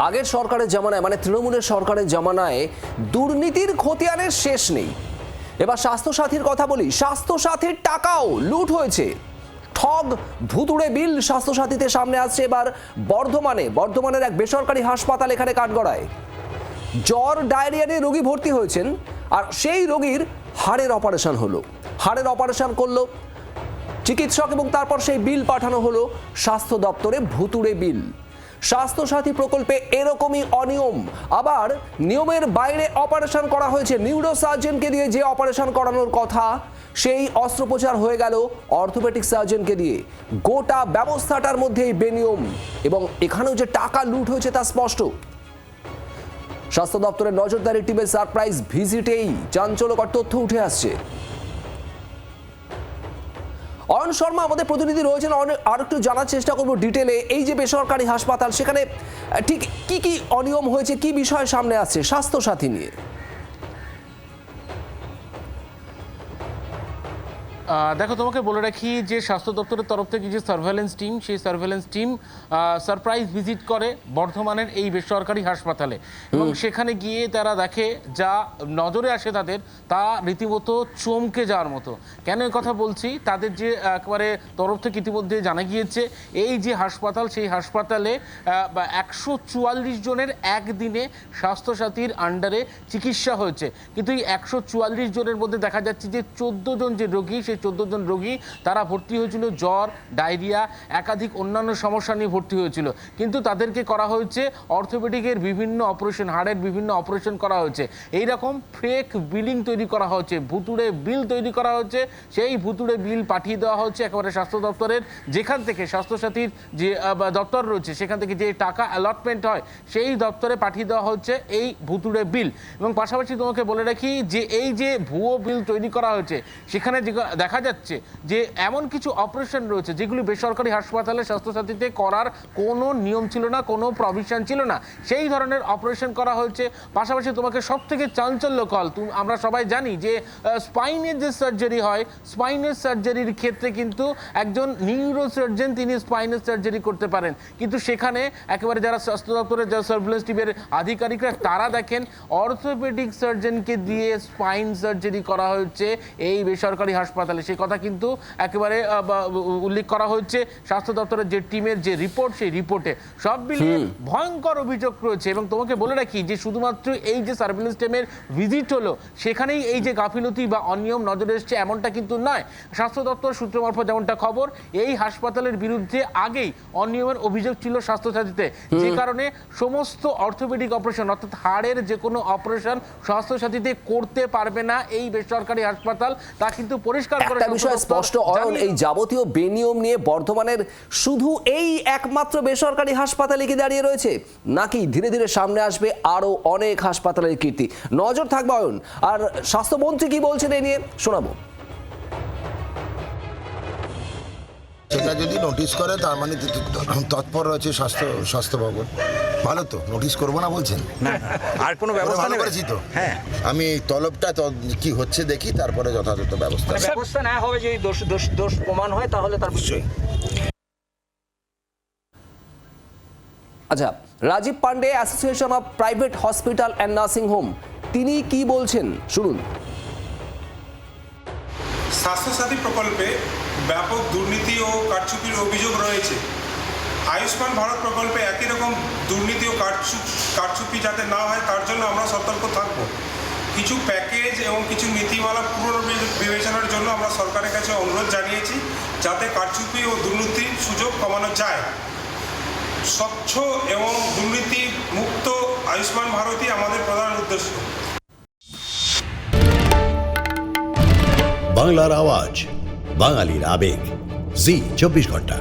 আগের সরকারের জামানায় মানে তৃণমূলের সরকারের জামানায় দুর্নীতির খতিয়ানের শেষ নেই। এবার স্বাস্থ্যসাথীর কথা বলি। স্বাস্থ্যসাথীর টাকাও লুট হয়েছে। ঠগ ভুতুড়ে বিল স্বাস্থ্যসাথীতে সামনে আসছে এবার বর্ধমানের এক বেসরকারি হাসপাতাল, এখানে কাঠগড়ায় জ্বর ডায়রিয়া নিয়ে রোগী ভর্তি হয়েছেন, আর সেই রোগীর হাড়ের অপারেশন হলো। হাড়ের অপারেশন করলো চিকিৎসক এবং তারপর সেই বিল পাঠানো হলো স্বাস্থ্য দপ্তরে। ভুতুড়ে বিল। স্বাস্থ্যসাথী প্রকল্পে এরকমই অনিয়ম। আবার নিয়মের বাইরে অপারেশন করা হয়েছে। নিউরোসার্জনকে দিয়ে যে অপারেশন করানোর কথা, সেই অস্ত্রোপচার হয়ে গেল অর্থোপেডিক সার্জনকে দিয়ে। গোটা ব্যবস্থাটার মধ্যেই বেনিয়ম এবং এখানেও যে টাকা লুট হয়েছে তা স্পষ্ট। স্বাস্থ্য দপ্তরের নজরদারি টিমের সারপ্রাইজ ভিজিটেই চাঞ্চল্যকর তথ্য উঠে আসছে। অয়ন শর্মা আমাদের প্রতিনিধি রয়েছেন। আর একটু জানার চেষ্টা করবো ডিটেলে, এই যে বেসরকারি হাসপাতাল, সেখানে ঠিক কি কি অনিয়ম হয়েছে, কি বিষয় সামনে আসছে স্বাস্থ্যসাথী নিয়ে? দেখো, তোমাকে বলে রাখি যে স্বাস্থ্য দপ্তরের তরফ থেকে যে সার্ভেলেন্স টিম, সেই সার্ভেলেন্স টিম সারপ্রাইজ ভিজিট করে বর্ধমানের এই বেসরকারি হাসপাতালে, এবং সেখানে গিয়ে তারা দেখে যা নজরে আসে তাদের, তা রীতিমতো চমকে যাওয়ার মতো। কেন এই কথা বলছি? তাদের যে একেবারে তরফ থেকে ইতিমধ্যে জানা গিয়েছে এই যে হাসপাতাল, সেই হাসপাতালে 144 জনের একদিনে স্বাস্থ্যসাথীর আন্ডারে চিকিৎসা হয়েছে। কিন্তু এই 144 জনের মধ্যে দেখা যাচ্ছে যে 14 জন যে রোগী, সেই 14 জন রোগী তারা ভর্তি হয়েছিল জ্বর, ডায়রিয়া, একাধিক অন্যান্য সমস্যা নিয়ে ভর্তি হয়েছিল। কিন্তু তাদেরকে করা হয়েছে অর্থোপেডিকের বিভিন্ন অপারেশন, হাড়ের বিভিন্ন অপারেশন করা হয়েছে। এইরকম ফেক বিলিং তৈরি করা হচ্ছে, ভুতুড়ে বিল তৈরি করা হচ্ছে। সেই ভুতুড়ে বিল পাঠিয়ে দেওয়া হচ্ছে একেবারে স্বাস্থ্য দপ্তরের, যেখান থেকে স্বাস্থ্যসাথীর যে দপ্তর রয়েছে সেখান থেকে যে টাকা অ্যালটমেন্ট হয় সেই দপ্তরে পাঠিয়ে দেওয়া হচ্ছে এই ভুতুড়ে বিল। এবং পাশাপাশি তোমাকে বলে রাখি যে এই যে ভুয়ো বিল তৈরি করা হয়েছে, সেখানে দেখা যাচ্ছে যে এমন কিছু অপারেশন রয়েছে যেগুলি বেসরকারি হাসপাতালে স্বাস্থ্যসাথীতে করার কোনো নিয়ম ছিল না, কোনো প্রভিশন ছিল না, সেই ধরনের অপারেশন করা হয়েছে। পাশাপাশি তোমাকে সব থেকে চাঞ্চল্যকর, আমরা সবাই জানি যে স্পাইনের যে সার্জারি হয়, স্পাইনের সার্জারির ক্ষেত্রে কিন্তু একজন নিউরোসার্জন তিনি স্পাইনের সার্জারি করতে পারেন, কিন্তু সেখানে একেবারে যারা স্বাস্থ্য দপ্তরের যারা সার্ভিলেন্স টিমের আধিকারিকরা তারা দেখেন অর্থোপেডিক সার্জনকে দিয়ে স্পাইন সার্জারি করা হয়েছে এই বেসরকারি হাসপাতালে। সেই কথা কিন্তু একেবারে উল্লেখ করা হয়েছে স্বাস্থ্য দপ্তরের যে টিমের যে রিপোর্ট, সেই রিপোর্টে সব মিলিয়ে ভয়ঙ্কর অভিযোগ রয়েছে। এবং তোমাকে বলে রাখি যে শুধুমাত্র এই যে সার্ভিলেন্স টিমের ভিজিট হলো সেখানেই এই যে গাফিলতি বা অনিয়ম নজরে এসছে এমনটা কিন্তু নয়। স্বাস্থ্য দপ্তর সূত্র মারফত যেমনটা খবর, এই হাসপাতালের বিরুদ্ধে আগেই অনিয়মের অভিযোগ ছিল স্বাস্থ্যসাথীতে, যে কারণে সমস্ত অর্থোপেডিক অপারেশন অর্থাৎ হাড়ের যে কোনো অপারেশন স্বাস্থ্যসাথীতে করতে পারবে না এই বেসরকারি হাসপাতাল, তা কিন্তু পরিষ্কার করে একটা বিষয় স্পষ্ট অয়ন, এই যাবতীয় বেনিয়ম নিয়ে বর্ধমানের শুধু এই একমাত্র বেসরকারি হাসপাতালে কি দাঁড়িয়ে রয়েছে, নাকি ধীরে ধীরে সামনে আসবে আরো অনেক হাসপাতালের কীর্তি? নজর থাকবে অয়ন। আর স্বাস্থ্যমন্ত্রী কি বলছেন এই নিয়ে শোনাবো। সেটা যদি নোটিশ করে তার মানে তৎপর রয়েছে স্বাস্থ্য ভবন। ভালো তো, নোটিশ করবো না বলছেন? না, আর কোনো ব্যবস্থা ভালো করেছি তো। হ্যাঁ, আমি তলবটা কি হচ্ছে দেখি, তারপরে যথাযথ ব্যবস্থা না হবে। যদি দোষ প্রমাণ হয় তাহলে তার নিশ্চয়ই। আচ্ছা, Rajiv Pandey, association of private hospital and nursing home, তিনি কি বলছেন শুনুন। স্বাস্থ্যসাথী প্রকল্পে ব্যাপক দুর্নীতি ও কারচুপির অভিযোগ রয়েছে। আয়ুষ্মান ভারত প্রকল্পে একই রকম দুর্নীতি ও কারচুপি যাতে না হয় তার জন্য আমরা সতর্ক থাকব। কিছু প্যাকেজ এবং কিছু নীতিমালা পুনর্বিবেচনার জন্য আমরা সরকারের কাছে অনুরোধ জানিয়েছি, যাতে কারচুপি ও দুর্নীতির সুযোগ কমানো যায়। স্বচ্ছ এবং দুর্নীতি মুক্ত আয়ুষ্মান ভারতই আমাদের প্রধান উদ্দেশ্য। বাংলার আওয়াজ, বাঙালির আবেগ, জি 24 ঘন্টা।